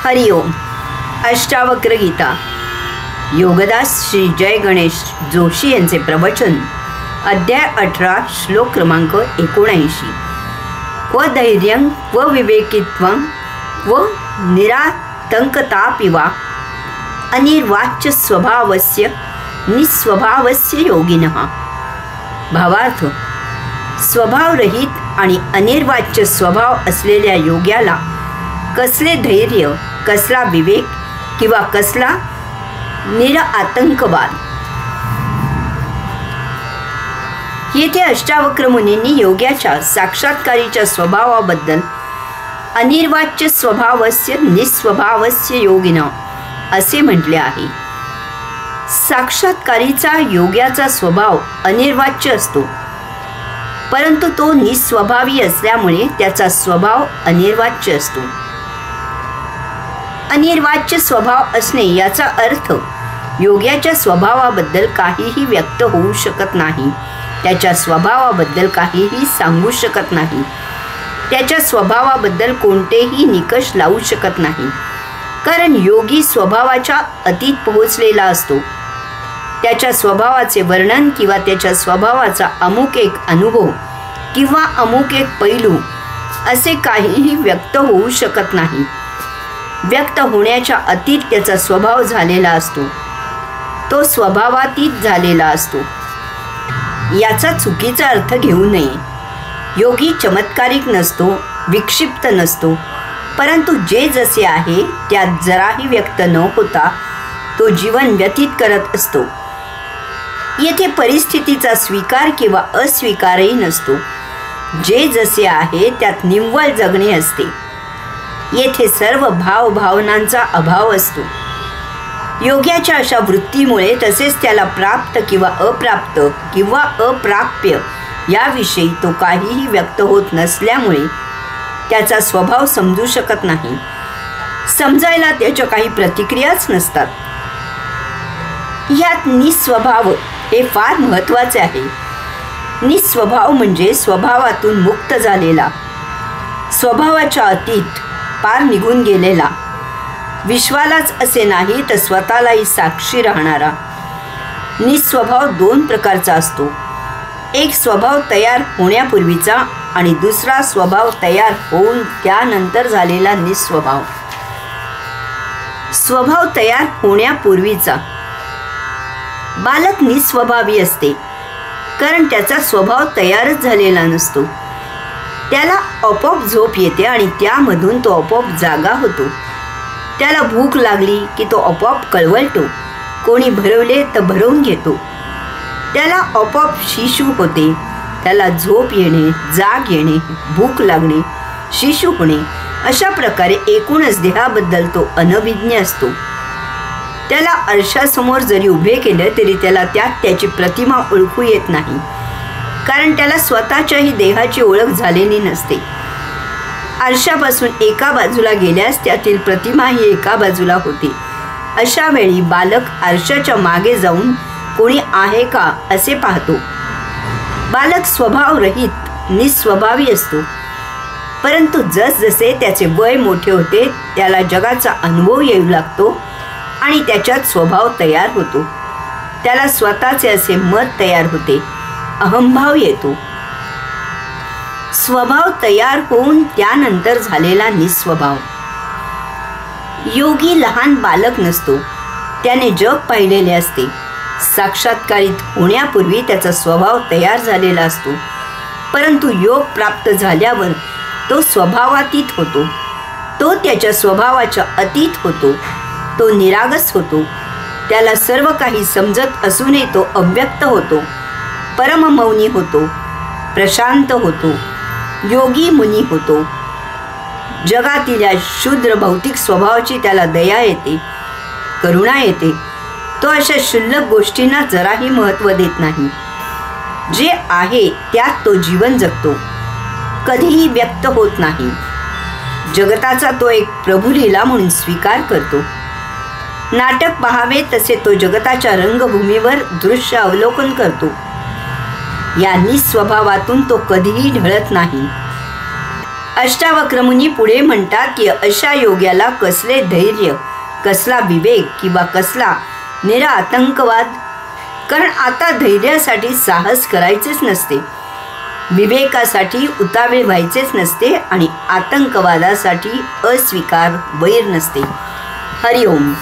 हरि ओम. अष्टावक्र गीता योगदास श्री जय गणेश जोशी यांचे प्रवचन. अध्याय 18 श्लोक क्रमांक 79. क्व धैर्यं क्व विवेकित्वं क्व निरातंकतापि वा अनिर्वाच्य स्वभावस्य निस्वभावस्य योगिनः. भावार्थ, स्वभावरहित आणि अनिर्वाच्य स्वभाव असलेल्या योग्याला कसले धैर्य, कसला विवेक किंवा कसला निरातंकवाद. येथे अष्टावक्र मुनींनी योग्याच्या साक्षात्कारीच्या स्वभावाबद्दल अनिर्वाच्य स्वभावस्य निस्वभावस्य योगिनः असे म्हटले आहे. साक्षात्कारीचा योग्याचा स्वभाव अनिर्वाच्य असतो, परंतु तो निस्वभावी असल्यामुळे त्याचा स्वभाव अनिर्वाच्य असतो. अनिर्वाच्य स्वभाव असणे याचा अर्थ योग्याच्या स्वभावाबद्दल काहीही व्यक्त होऊ शकत नाही, त्याच्या स्वभावाबद्दल काहीही सांगू शकत नाही, त्याच्या स्वभावाबद्दल कोणतेही निकष लावू शकत नाही, कारण योगी स्वभावाच्या अतीत पोहोचलेला असतो. त्याच्या स्वभावाचे वर्णन किंवा त्याच्या स्वभावाचा अमुक एक अनुभव किंवा अमुक एक पैलू असे काहीही व्यक्त होऊ शकत नाही. व्यक्त होण्याच्या अतीत त्याचा स्वभाव झालेला असतो, तो स्वभावातीत झालेला असतो. याचा चुकीचा अर्थ घेऊ नये. योगी चमत्कारिक नसतो, विक्षिप्त नसतो, परंतु जे जसे आहे त्यात जराही व्यक्त न होता तो जीवन व्यतीत करत असतो. येथे परिस्थितीचा स्वीकार किंवा अस्वीकारही नसतो. जे जसे आहे त्यात निव्वळ जगणे असते. येथे सर्व भावनांचा अभाव असतो. योग्याच्या अशा वृत्तीमुळे तसेच त्याला प्राप्त किंवा अप्राप्त किंवा अप्राप्य याविषयी तो काहीही व्यक्त होत नसल्यामुळे त्याचा स्वभाव समजू शकत नाही. समजायला त्याच्या काही प्रतिक्रियाच नसतात. यात निस्वभाव हे फार महत्त्वाचे आहे. निस्वभाव म्हणजे स्वभावातून मुक्त झालेला, स्वभावाच्या अतीत पार निघून गेलेला, विश्वालाच असे नाही तर स्वतःलाही साक्षी राहणारा. निस्वभाव दोन प्रकारचा असतो. एक स्वभाव तयार होण्यापूर्वीचा आणि दुसरा स्वभाव तयार होऊन त्यानंतर झालेला निस्वभाव. स्वभाव तयार होण्यापूर्वीचा बालक निस्वभावी असते, कारण त्याचा स्वभाव तयारच झालेला नसतो. त्याला आपोआप झोप येते आणि त्यामधून तो आपोआप जागा होतो. त्याला भूक लागली की तो आपोआप कळवळतो, कोणी भरवले तर भरवून घेतो. त्याला आपोआप शिशु होते. त्याला झोप येणे, जाग येणे, भूक लागणे, शिशु होणे अशा प्रकारे एकूणच देहाबद्दल तो अनभिज्ञ असतो. त्याला आरशासमोर जरी उभे केले तरी त्याला त्यात त्याची प्रतिमा ओळखू येत नाही, कारण त्याला स्वतःच्याही देहाची ओळख झालेली नसते. आरशापासून एका बाजूला गेल्यास त्यातील प्रतिमाही एका बाजूला होते. अशा वेळी बालक आरशाच्या मागे जाऊन कोणी आहे का असे पाहतो. बालक स्वभावरहित निस्वभावी असतो, परंतु जसजसे त्याचे वय मोठे होते त्याला जगाचा अनुभव येऊ लागतो आणि त्याच्यात स्वभाव तयार होतो. त्याला स्वतःचे असे मत तयार होते, अहंभाव येतो. स्वभाव तयार होऊन त्यानंतर झालेला निस्वभाव. योगी लहान बालक नसतो, त्याने जग पाहिलेले असते. साक्षात्कारित होण्यापूर्वी त्याचा स्वभाव तयार झालेला असतो, परंतु योग प्राप्त झाल्यावर तो स्वभावातीत होतो. तो त्याच्या स्वभावाच्या अतीत होतो. तो निरागस होतो. त्याला सर्व काही समजत असूनही तो अव्यक्त होतो, परममौनी होतो, प्रशांत होतो, योगी मुनी होतो. जगातील या शूद्र भौतिक स्वभावाची त्याला दया येते, करुणा येते. तो अशा क्षुल्लक गोष्टींना जराही महत्त्व देत नाही. जे आहे त्यात तो जीवन जगतो, कधीही व्यक्त होत नाही. जगताचा तो एक प्रभुलीला म्हणून स्वीकार करतो. नाटक पाहावे तसे तो जगताच्या रंगभूमीवर दृश्य अवलोकन करतो. या निस्वभावातून तो कधीही ढळत नाही. अष्टावक्रमुनी पुढे म्हणतात की अशा योग्याला कसले धैर्य, कसला विवेक किंवा कसला निरातंकवाद. कारण आता धैर्यासाठी साहस करायचेच नसते, विवेकासाठी उतावीळ व्हायचेच नसते आणि आतंकवादासाठी अस्वीकार, वैर नसते. हरिओम.